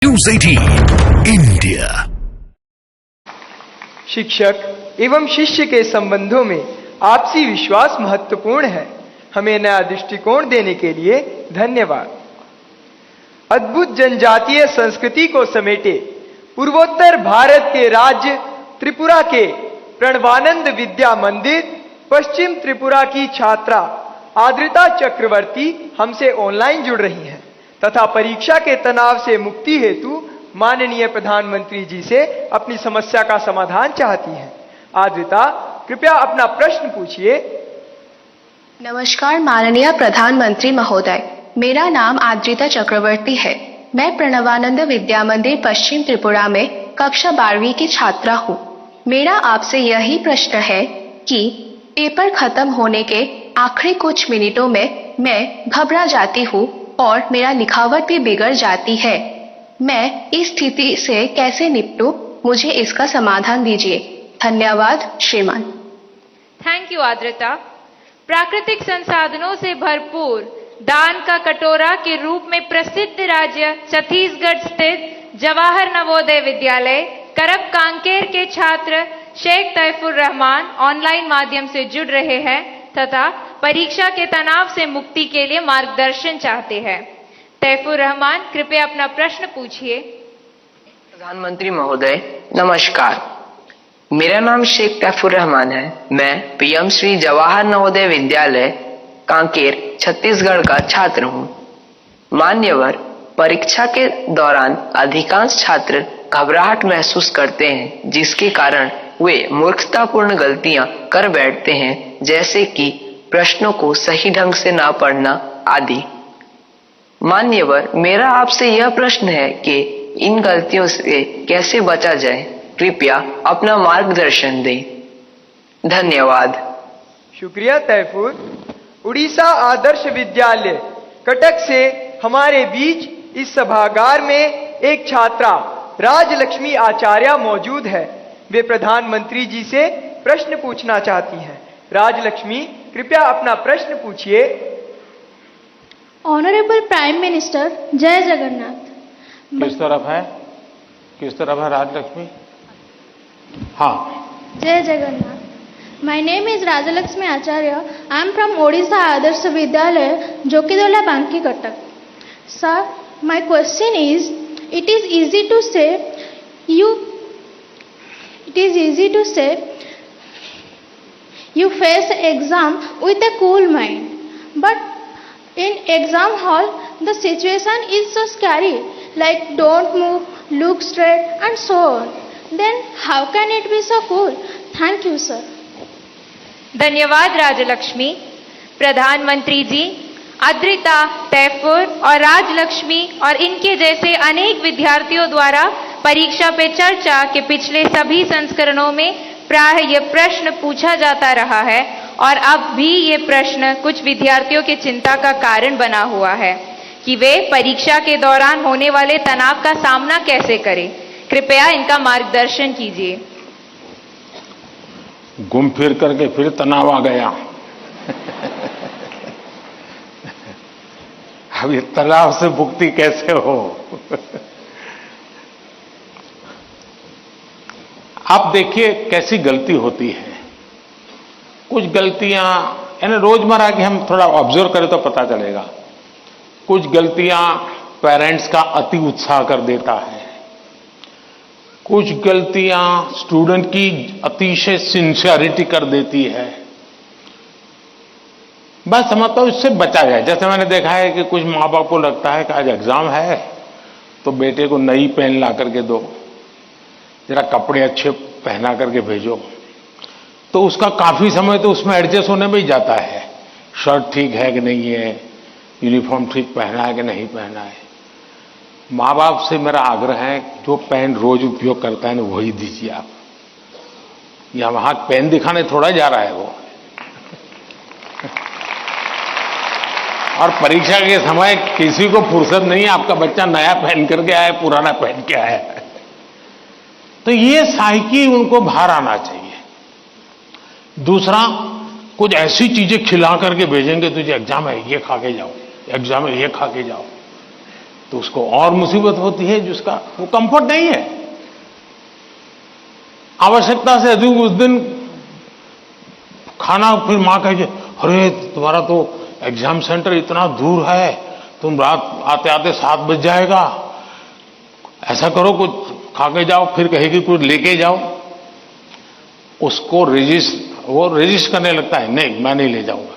News 18 India. शिक्षक एवं शिष्य के संबंधों में आपसी विश्वास महत्वपूर्ण है। हमें नया दृष्टिकोण देने के लिए धन्यवाद। अद्भुत जनजातीय संस्कृति को समेटे पूर्वोत्तर भारत के राज्य त्रिपुरा के प्रणवानंद विद्या मंदिर पश्चिम त्रिपुरा की छात्रा आद्रिता चक्रवर्ती हमसे ऑनलाइन जुड़ रही हैं तथा परीक्षा के तनाव से मुक्ति हेतु माननीय प्रधानमंत्री जी से अपनी समस्या का समाधान चाहती हैं। आद्रिता, कृपया अपना प्रश्न पूछिए। नमस्कार माननीय प्रधानमंत्री महोदय, मेरा नाम आद्रिता चक्रवर्ती है। मैं प्रणवानंद विद्या मंदिर पश्चिम त्रिपुरा में कक्षा 12वीं की छात्रा हूँ। मेरा आपसे यही प्रश्न है कि पेपर खत्म होने के आखिरी कुछ मिनटों में मैं घबरा जाती हूँ और मेरा लिखावट भी बिगड़ जाती है। मैं इस स्थिति से कैसे निपटूं? मुझे इसका समाधान दीजिए। धन्यवाद श्रीमान। Thank you Adrita. प्राकृतिक संसाधनों से भरपूर दान का कटोरा के रूप में प्रसिद्ध राज्य छत्तीसगढ़ स्थित जवाहर नवोदय विद्यालय करब कांकेर के छात्र शेख तैफुर रहमान ऑनलाइन माध्यम से जुड़ रहे हैं तथा परीक्षा के तनाव से मुक्ति के लिए मार्गदर्शन चाहते हैं। तैफुर रहमान, कृपया अपना प्रश्न पूछिए। प्रधानमंत्री महोदय नमस्कार, मेरा नाम शेख तैफुर रहमान है। मैं पीएम श्री जवाहर नवोदय विद्यालय कांकेर छत्तीसगढ़ का छात्र हूँ। मान्यवर, परीक्षा के दौरान अधिकांश छात्र घबराहट महसूस करते हैं जिसके कारण वे मूर्खतापूर्ण गलतियां कर बैठते हैं, जैसे कि प्रश्नों को सही ढंग से ना पढ़ना आदि। मान्यवर, मेरा आपसे यह प्रश्न है कि इन गलतियों से कैसे बचा जाए। कृपया अपना मार्गदर्शन दें। धन्यवाद। शुक्रिया तैफुर। उड़ीसा आदर्श विद्यालय कटक से हमारे बीच इस सभागार में एक छात्रा राजलक्ष्मी आचार्य मौजूद है। वे प्रधानमंत्री जी से प्रश्न पूछना चाहती हैं। राजलक्ष्मी, कृपया अपना प्रश्न पूछिए। ऑनरेबल प्राइम मिनिस्टर, जय जगन्नाथ। किस तरफ है राजलक्ष्मी? हाँ, जय Jagannath. My name is Rajalakshmi Acharya. I am from Odisha Adarsh Vidyalaya Jokidola Banki Cuttack. Sir, my question is, it is easy to say you face exam with a cool mind, but in exam hall the situation is so scary, like don't move, look straight and so on. Then how can it be so cool? Thank you sir. धन्यवाद राजलक्ष्मी। प्रधानमंत्री जी, आद्रिता, तैफुर और राजलक्ष्मी और इनके जैसे अनेक विद्यार्थियों द्वारा परीक्षा पे चर्चा के पिछले सभी संस्करणों में प्राय यह प्रश्न पूछा जाता रहा है और अब भी ये प्रश्न कुछ विद्यार्थियों के चिंता का कारण बना हुआ है कि वे परीक्षा के दौरान होने वाले तनाव का सामना कैसे करें। कृपया इनका मार्गदर्शन कीजिए। घूम फिर करके फिर तनाव आ गया। अब ये तनाव से मुक्ति कैसे हो? आप देखिए कैसी गलती होती है। कुछ गलतियां यानी रोजमर्रा की हम थोड़ा ऑब्जर्व करें तो पता चलेगा। कुछ गलतियां पेरेंट्स का अति उत्साह कर देता है। कुछ गलतियां स्टूडेंट की अतिशय सिंसियरिटी कर देती है। बस समझता हूं इससे बचा जाए। जैसे मैंने देखा है कि कुछ माँ बाप को लगता है कि आज एग्जाम है तो बेटे को नई पेन ला करके दो, जरा कपड़े अच्छे पहना करके भेजो, तो उसका काफी समय तो उसमें एडजस्ट होने में ही जाता है। शर्ट ठीक है कि नहीं है, यूनिफॉर्म ठीक पहना है कि नहीं पहना है। माँ बाप से मेरा आग्रह है जो पेन रोज उपयोग करता है ना वही दीजिए आप। या वहां पेन दिखाने थोड़ा जा रहा है वो। और परीक्षा के समय किसी को फुर्सत नहीं है, आपका बच्चा नया पहन करके आया, पुराना पहन के आया है। तो ये साइकी उनको बाहर आना चाहिए। दूसरा, कुछ ऐसी चीजें खिला करके भेजेंगे, तुझे एग्जाम है ये खा के जाओ, एग्जाम है ये खा के जाओ। तो उसको और मुसीबत होती है, जिसका वो कंफर्ट नहीं है। आवश्यकता से अधिक उस दिन खाना, फिर मां कहे अरे तुम्हारा तो एग्जाम सेंटर इतना दूर है, तुम रात आते आते 7 बज जाएगा, ऐसा करो कुछ खा के जाओ, फिर कहेगी कुछ लेके जाओ। उसको वो रेजिस्ट करने लगता है, नहीं मैं नहीं ले जाऊंगा।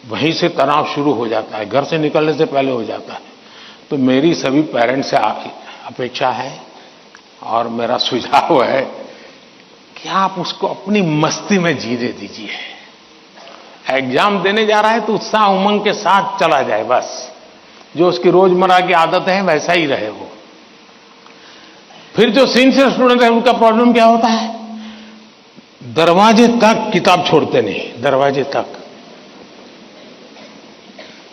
वहीं से तनाव शुरू हो जाता है, घर से निकलने से पहले हो जाता है। तो मेरी सभी पेरेंट्स से अपेक्षा है और मेरा सुझाव है कि आप उसको अपनी मस्ती में जीने दीजिए। एग्जाम देने जा रहा है तो उत्साह उमंग के साथ चला जाए, बस जो उसकी रोजमर्रा की आदत है वैसा ही रहे वो। फिर जो सिंसियर स्टूडेंट है उनका प्रॉब्लम क्या होता है, दरवाजे तक किताब छोड़ते नहीं, दरवाजे तक।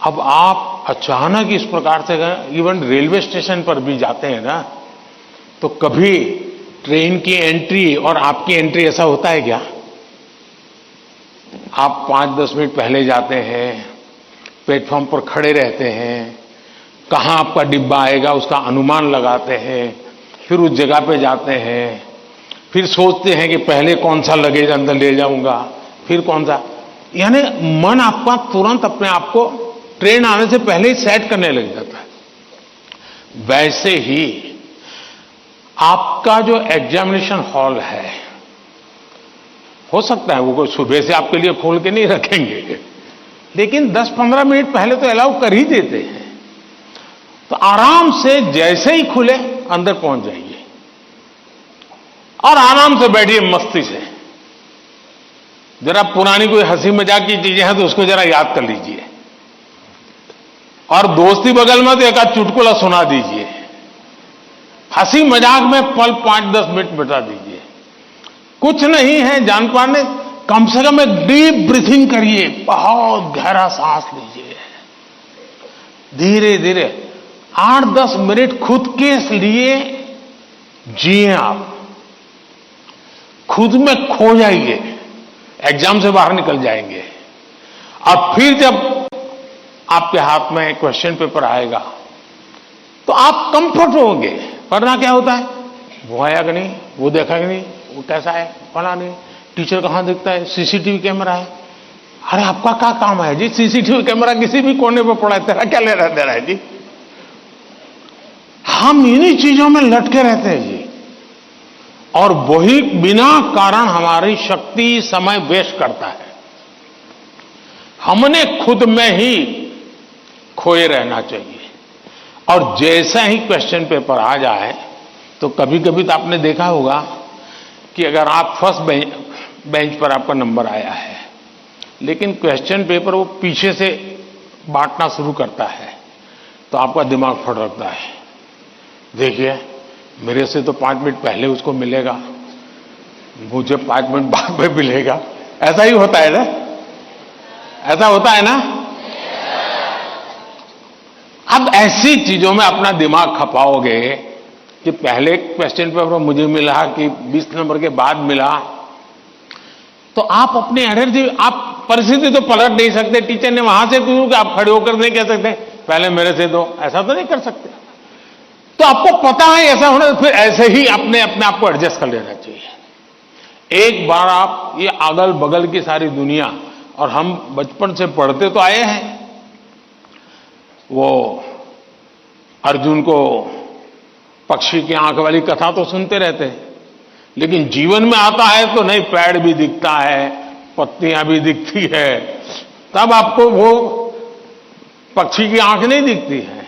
अब आप अचानक इस प्रकार से इवन रेलवे स्टेशन पर भी जाते हैं ना, तो कभी ट्रेन की एंट्री और आपकी एंट्री ऐसा होता है क्या? आप 5-10 मिनट पहले जाते हैं, प्लेटफॉर्म पर खड़े रहते हैं, कहां आपका डिब्बा आएगा उसका अनुमान लगाते हैं, फिर उस जगह पे जाते हैं, फिर सोचते हैं कि पहले कौन सा लगेज अंदर ले जाऊंगा, फिर कौन सा, यानी मन आपका तुरंत अपने आप को ट्रेन आने से पहले ही सेट करने लग जाता है। वैसे ही आपका जो एग्जामिनेशन हॉल है, हो सकता है वो कोई सुबह से आपके लिए खोल के नहीं रखेंगे, लेकिन 10-15 मिनट पहले तो अलाउ कर ही देते हैं। तो आराम से जैसे ही खुले अंदर पहुंच जाइए और आराम से बैठिए मस्ती से। जरा पुरानी कोई हंसी मजाक की चीजें हैं तो उसको जरा याद कर लीजिए, और दोस्ती बगल में तो एक आध चुटकुला सुना दीजिए। हंसी मजाक में पल 5-10 मिनट बिता दीजिए। कुछ नहीं है जान पाने, कम से कम एक डीप ब्रीथिंग करिए, बहुत गहरा सांस लीजिए, धीरे धीरे 8-10 मिनट खुद के लिए जिए। आप खुद में खो जाइए, एग्जाम से बाहर निकल जाएंगे। और फिर जब आपके हाथ में क्वेश्चन पेपर आएगा तो आप कंफर्ट होंगे। वरना क्या होता है, वो आया कि नहीं, वो देखा कि नहीं, वो कैसा है, पढ़ा नहीं, टीचर कहां दिखता है, सीसीटीवी कैमरा है। अरे आपका क्या काम है जी, सीसीटीवी कैमरा किसी भी कोने पर पड़ा है, तेरा क्या लेना दे रहा है जी। हम इन्हीं चीजों में लटके रहते हैं जी, और वही बिना कारण हमारी शक्ति समय वेस्ट करता है। हमने खुद में ही खोए रहना चाहिए। और जैसा ही क्वेश्चन पेपर आ जाए तो कभी कभी तो आपने देखा होगा कि अगर आप फर्स्ट बेंच पर आपका नंबर आया है, लेकिन क्वेश्चन पेपर वो पीछे से बांटना शुरू करता है, तो आपका दिमाग फटकता है। देखिए मेरे से तो 5 मिनट पहले उसको मिलेगा, मुझे 5 मिनट बाद में मिलेगा। ऐसा ही होता है ना, ऐसा होता है ना। अब ऐसी चीजों में अपना दिमाग खपाओगे कि पहले क्वेश्चन पेपर मुझे मिला कि 20 नंबर के बाद मिला, तो आप अपनी एनर्जी, आप परिस्थिति तो पलट नहीं सकते। टीचर ने वहां से पूछा कि आप खड़े होकर नहीं कह सकते पहले मेरे से दो, ऐसा तो नहीं कर सकते। तो आपको पता है ऐसा होना, तो फिर ऐसे ही अपने आप को एडजस्ट कर लेना चाहिए। एक बार आप ये अगल बगल की सारी दुनिया, और हम बचपन से पढ़ते तो आए हैं, वो अर्जुन को पक्षी की आंख वाली कथा तो सुनते रहते हैं, लेकिन जीवन में आता है तो नहीं, पेड़ भी दिखता है, पत्तियां भी दिखती है, तब आपको वो पक्षी की आंख नहीं दिखती है।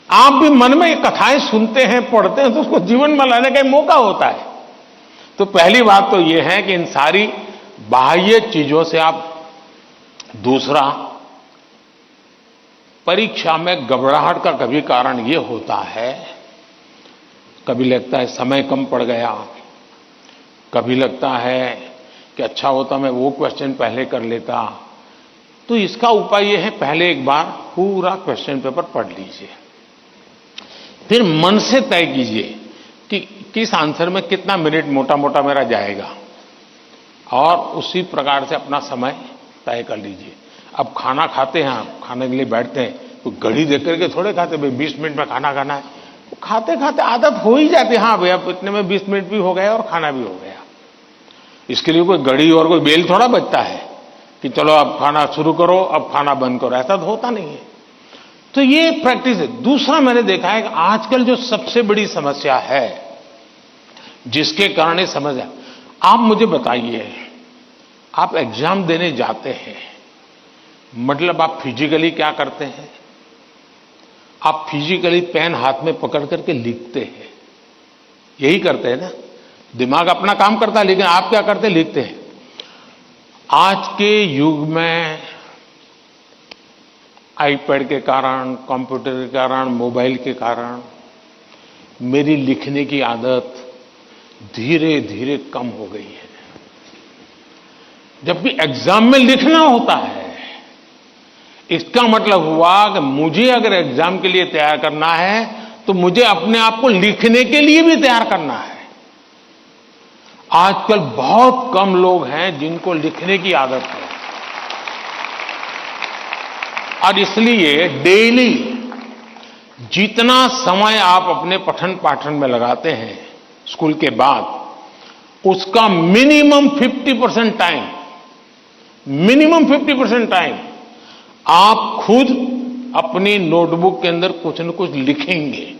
आप भी मन में ये कथाएं सुनते हैं, पढ़ते हैं, तो उसको जीवन में लाने का मौका होता है। तो पहली बात तो ये है कि इन सारी बाह्य चीजों से आप, दूसरा, परीक्षा में घबराहट का कभी कारण ये होता है, कभी लगता है समय कम पड़ गया, कभी लगता है कि अच्छा होता मैं वो क्वेश्चन पहले कर लेता। तो इसका उपाय ये है, पहले एक बार पूरा क्वेश्चन पेपर पढ़ लीजिए, फिर मन से तय कीजिए कि किस आंसर में कितना मिनट मोटा मोटा मेरा जाएगा, और उसी प्रकार से अपना समय तय कर लीजिए। अब खाना खाते हैं, आप खाने के लिए बैठते हैं, तो घड़ी देख करके थोड़े खाते, भाई 20 मिनट में खाना खाना है। तो खाते खाते आदत हो ही जाती है, हाँ भैया इतने में 20 मिनट भी हो गया और खाना भी हो गया। इसके लिए कोई घड़ी और कोई बेल थोड़ा बचता है कि चलो अब खाना शुरू करो, अब खाना बंद करो, ऐसा तो होता नहीं है। तो ये प्रैक्टिस है। दूसरा मैंने देखा है कि आजकल जो सबसे बड़ी समस्या है जिसके कारण ये समझ, आप मुझे बताइए, आप एग्जाम देने जाते हैं, मतलब आप फिजिकली क्या करते हैं? आप फिजिकली पेन हाथ में पकड़ करके लिखते हैं, यही करते हैं ना। दिमाग अपना काम करता है, लेकिन आप क्या करते हैं? लिखते हैं। आज के युग में आईपैड के कारण, कंप्यूटर के कारण, मोबाइल के कारण मेरी लिखने की आदत धीरे धीरे कम हो गई है। जब भी एग्जाम में लिखना होता है, इसका मतलब हुआ कि मुझे अगर एग्जाम के लिए तैयार करना है तो मुझे अपने आप को लिखने के लिए भी तैयार करना है। आजकल बहुत कम लोग हैं जिनको लिखने की आदत है, और इसलिए डेली जितना समय आप अपने पठन पाठन में लगाते हैं स्कूल के बाद, उसका मिनिमम 50% टाइम आप खुद अपनी नोटबुक के अंदर कुछ न कुछ लिखेंगे।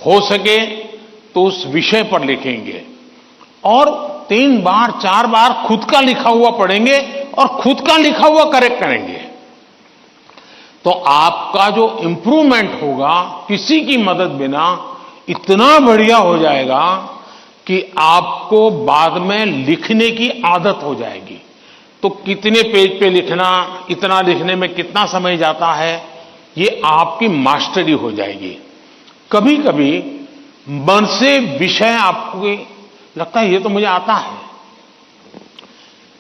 हो सके तो उस विषय पर लिखेंगे, और 3 बार 4 बार खुद का लिखा हुआ पढ़ेंगे और खुद का लिखा हुआ करेक्ट करेंगे। तो आपका जो इंप्रूवमेंट होगा किसी की मदद बिना इतना बढ़िया हो जाएगा कि आपको बाद में लिखने की आदत हो जाएगी। तो कितने पेज पे लिखना, इतना लिखने में कितना समय जाता है, ये आपकी मास्टरी हो जाएगी। कभी कभी मन से विषय आपको लगता है ये तो मुझे आता है।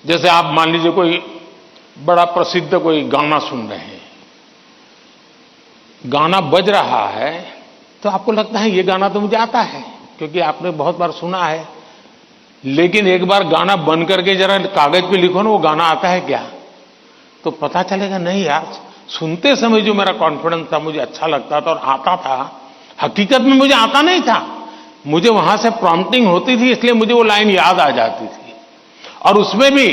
जैसे आप मान लीजिए कोई बड़ा प्रसिद्ध कोई गाना सुन रहे हैं, गाना बज रहा है तो आपको लगता है ये गाना तो मुझे आता है, क्योंकि आपने बहुत बार सुना है। लेकिन एक बार गाना बंद करके जरा कागज पे लिखो ना, वो गाना आता है क्या, तो पता चलेगा नहीं यार, सुनते समय जो मेरा कॉन्फिडेंस था, मुझे अच्छा लगता था और आता था, हकीकत में मुझे आता नहीं था। मुझे वहां से प्रॉम्प्टिंग होती थी, इसलिए मुझे वो लाइन याद आ जाती थी। और उसमें भी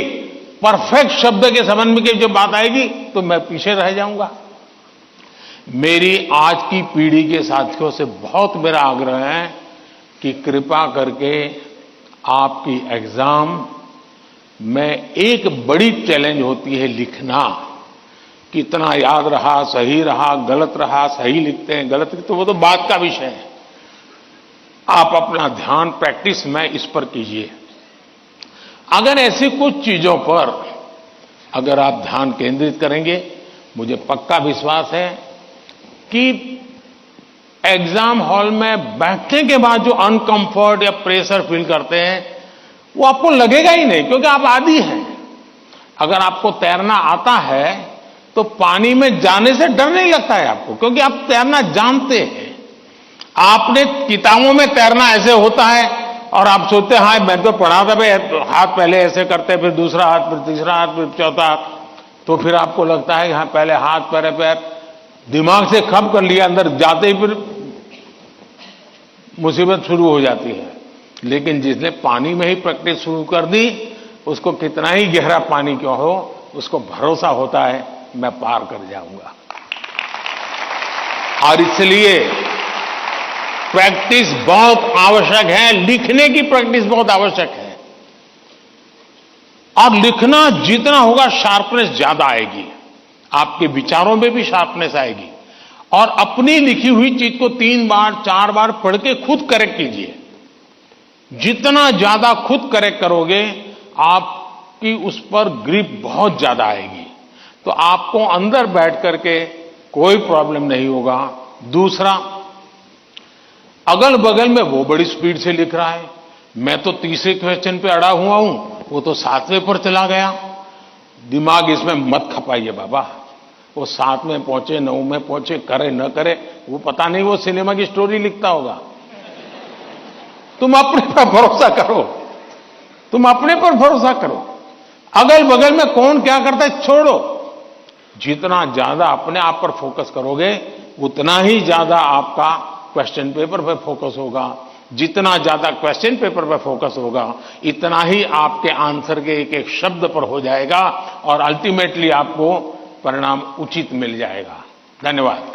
परफेक्ट शब्द के संबंध में जब बात आएगी तो मैं पीछे रह जाऊंगा। मेरी आज की पीढ़ी के साथियों से बहुत मेरा आग्रह है कि कृपा करके आपकी एग्जाम में एक बड़ी चैलेंज होती है लिखना। कितना याद रहा, सही रहा, गलत रहा, सही लिखते हैं, गलत लिखते, तो वो तो बात का विषय है। आप अपना ध्यान प्रैक्टिस में इस पर कीजिए। अगर ऐसी कुछ चीजों पर अगर आप ध्यान केंद्रित करेंगे, मुझे पक्का विश्वास है कि एग्जाम हॉल में बैठने के बाद जो अनकंफर्ट या प्रेशर फील करते हैं वो आपको लगेगा ही नहीं, क्योंकि आप आदी हैं। अगर आपको तैरना आता है तो पानी में जाने से डर नहीं लगता है आपको, क्योंकि आप तैरना जानते हैं। आपने किताबों में तैरना ऐसे होता है और आप सोचते हैं हाँ मैं तो पढ़ा था भाई, हाथ पहले ऐसे करते, फिर दूसरा हाथ, फिर तीसरा हाथ, फिर चौथा हाथ, तो फिर आपको लगता है हाँ पहले हाथ पैर पैर दिमाग से खप कर लिया, अंदर जाते ही फिर मुसीबत शुरू हो जाती है। लेकिन जिसने पानी में ही प्रैक्टिस शुरू कर दी, उसको कितना ही गहरा पानी क्यों हो, उसको भरोसा होता है मैं पार कर जाऊंगा। और इसलिए प्रैक्टिस बहुत आवश्यक है, लिखने की प्रैक्टिस बहुत आवश्यक है। और लिखना जितना होगा शार्पनेस ज्यादा आएगी, आपके विचारों में भी शार्पनेस आएगी। और अपनी लिखी हुई चीज को 3 बार 4 बार पढ़ के खुद करेक्ट कीजिए। जितना ज्यादा खुद करेक्ट करोगे, आपकी उस पर ग्रिप बहुत ज्यादा आएगी, तो आपको अंदर बैठ करके कोई प्रॉब्लम नहीं होगा। दूसरा, अगल बगल में वो बड़ी स्पीड से लिख रहा है, मैं तो तीसरे क्वेश्चन पे अड़ा हुआ हूं, वो तो 7वें पर चला गया। दिमाग इसमें मत खपाइए बाबा, वो 7 में पहुंचे, 9 में पहुंचे, करे न करे, वो पता नहीं, वो सिनेमा की स्टोरी लिखता होगा। तुम अपने पर भरोसा करो, तुम अपने पर भरोसा करो। अगल बगल में कौन क्या करता है छोड़ो, जितना ज्यादा अपने आप पर फोकस करोगे उतना ही ज्यादा आपका क्वेश्चन पेपर पर फोकस होगा। जितना ज्यादा क्वेश्चन पेपर पर फोकस होगा इतना ही आपके आंसर के एक एक शब्द पर हो जाएगा और अल्टीमेटली आपको परिणाम उचित मिल जाएगा। धन्यवाद।